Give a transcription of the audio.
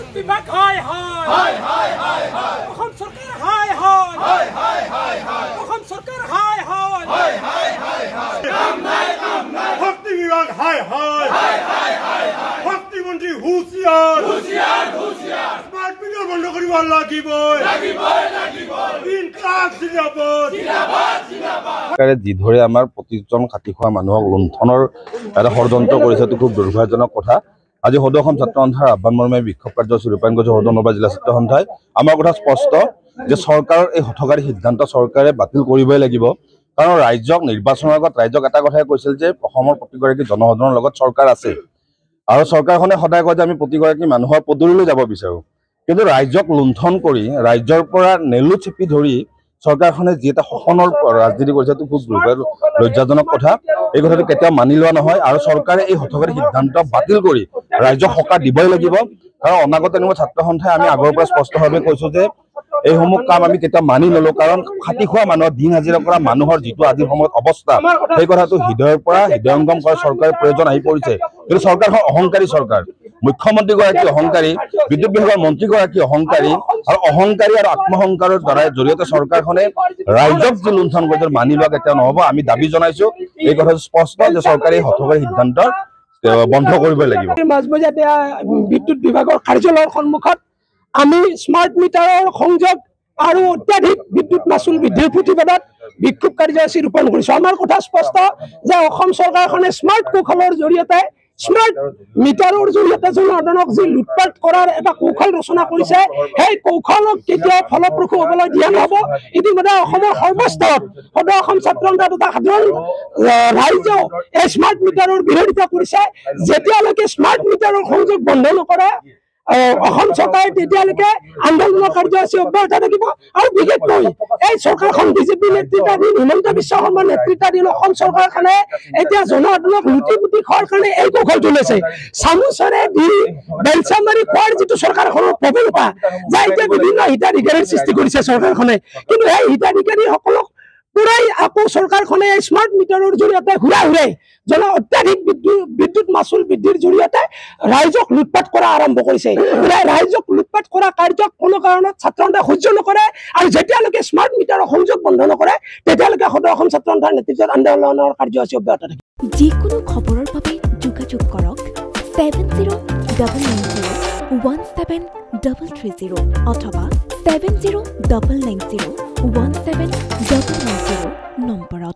বিদ্যুৎ বিভাগ হাই হাই হাই হাই হাই অসম সরকার হাই হাই হাই হাই হাই হাই অসম সরকার হাই হাই হাই হাই হাই হাই কাম নাই শক্তি বিভাগ হাই হাই হাই হাই হাই হাই শক্তি মন্ত্রী হুঁশিয়ার হুঁশিয়ার হুঁশিয়ার স্মার্ট মিটার বন্ধ কৰিব লাগিব ইনকাম জিন্দাবাদ জিন্দাবাদ জিন্দাবাদ চৰকাৰে যিদৰে আমাৰ প্ৰতিজন খাতি খোৱা মানুহক লুণ্ঠনৰ এটা ষড়যন্ত্ৰ কৰিছে খুব দুৰ্ভাগ্যজনক কথা। আজি সদৌ অসম ছাত্ৰ সন্থাৰ আহ্বান মৰ্মে বিক্ষোভ কাৰ্যসূচী ৰূপায়ণ কৰিছে সদৌ নলবাৰী জিলা ছাত্ৰ সন্থাই। আমাৰ কথা স্পষ্ট যে চৰকাৰৰ এই হঠকাৰী সিদ্ধান্ত চৰকাৰে বাতিল কৰিবই লাগিব। কাৰণ ৰাজ্যক নিৰ্বাচনৰ আগত ৰাজ্যক এটা কথাই কৈছিল যে অসমৰ প্ৰতিগৰাকী জনসাধাৰণৰ লগত চৰকাৰ আছে আৰু চৰকাৰখনে সদায় কয় যে আমি প্ৰতিগৰাকী মানুহৰ পদূলিলৈ যাব বিচাৰোঁ। কিন্তু ৰাজ্যক লুণ্ঠন কৰি ৰাজ্যৰ পৰা নেলু চেপি ধৰি চৰকাৰখনে যি এটা শোষণৰ ৰাজনীতি কৰিছে খুব লজ্জাজনক কথা। এই কথাটো কেতিয়াও মানি লোৱা নহয় আৰু চৰকাৰে এই হঠকাৰী সিদ্ধান্ত বাতিল কৰি ৰাজ্যক সকাহ দিবই লাগিব। কাৰণ অনাগত দিনত ছাত্ৰ সন্থাই আমি আগৰ পৰা স্পষ্টভাৱে কৈছোঁ যে এইসমূহ কাম আমি কেতিয়াও মানি নলওঁ। কাৰণ খাতি খোৱা মানুহৰ দিন হাজিৰা কৰা মানুহৰ যিটো আজিৰ সময়ত অৱস্থা সেই কথাটো হৃদয়ৰ পৰা হৃদয়ংগম কৰা চৰকাৰৰ প্ৰয়োজন আহি পৰিছে। কিন্তু চৰকাৰখন অহংকাৰী চৰকাৰ, মুখ্যমন্ত্ৰীগৰাকী অহংকাৰী, বিদ্যুৎ বিভাগৰ মন্ত্ৰীগৰাকী অহংকাৰী আৰু অহংকাৰী আৰু আত্মসংকাৰৰ দ্বাৰা জৰিয়তে চৰকাৰখনে ৰাইজক যি লুণ্ঠন কৰিছে মানি লোৱা কেতিয়াও নহ'ব। আমি দাবী জনাইছোঁ এই কথাটো স্পষ্ট যে চৰকাৰে এই হঠকাৰী সিদ্ধান্ত বন্ধ কৰিব লাগিব। মাজমজিয়াতে বিদ্যুৎ বিভাগৰ কাৰ্যালয়ৰ সন্মুখত আমি স্মাৰ্ট মিটাৰৰ সংযোগ আৰু অত্যাধিক বিদ্যুৎ মাচুল বৃদ্ধিৰ প্ৰতিবাদত বিক্ষোভ কাৰ্যসূচী ৰূপায়ণ কৰিছোঁ। আমাৰ কথা স্পষ্ট যে অসম চৰকাৰখনে স্মাৰ্ট কৌশলৰ জৰিয়তে স্মাৰ্ট মিটাৰৰ জৰিয়তে জনসাধাৰণক যি লুটপাট কৰাৰ এটা কৌশল ৰচনা কৰিছে সেই কৌশলক কেতিয়াও ফলপ্ৰসূ হ'বলৈ দিয়া নহ'ব। ইতিমধ্যে অসমৰ সৰ্বস্তৰত সদৌ অসম ছাত্ৰ সন্থা তথা সাধাৰণ ৰাইজেও এই স্মাৰ্ট মিটাৰৰ বিৰোধিতা কৰিছে। যেতিয়ালৈকে স্মাৰ্ট মিটাৰৰ সংযোগ বন্ধ নকৰে অসম চৰকাৰে তেতিয়ালৈকে আন্দোলনৰ কাৰ্যসূচী অব্যাহত থাকিব। আৰু বিশেষকৈ এই চৰকাৰখন বিজেপি নেতৃত্বাধীন হিমন্ত বিশ্ব শৰ্মাৰ নেতৃত্বাধীন অসম চৰকাৰখনে এতিয়া জনসাধাৰণক লুটি পুটি খোৱাৰ কাৰণে এই কৌশল তুলিছে। চামুচেৰে দি বেলচা মাৰি খোৱাৰ যিটো চৰকাৰখনৰ প্ৰৱণতা যে এতিয়া বিভিন্ন হিতাধিকাৰীৰ সৃষ্টি কৰিছে চৰকাৰখনে, কিন্তু এই হিতাধিকাৰীসকলক পুৰাই আকৌ চৰকাৰখনে স্মাৰ্ট মিটাৰৰ জৰিয়তে ঘূৰাই অত্যাধিক বিদ্যুৎ মাচুল বৃদ্ধিৰ জৰিয়তে ৰাইজক লুটপাট কৰা আৰম্ভ কৰিছে। ৰাইজক লুটপাট কৰা কাৰ্যক কোনো কাৰণত ছাত্ৰ সন্থাই সহ্য নকৰে আৰু যেতিয়ালৈকে স্মাৰ্ট মিটাৰৰ সংযোগ বন্ধ নকৰে তেতিয়ালৈকে সদৌ অসম ছাত্ৰ সন্থাৰ নেতৃত্বত আন্দোলনৰ কাৰ্যসূচী অব্যাহত থাকিব। যিকোনো খবৰৰ বাবে যোগাযোগ কৰক 7099017330 অথবা 7099017390 নম্বৰত।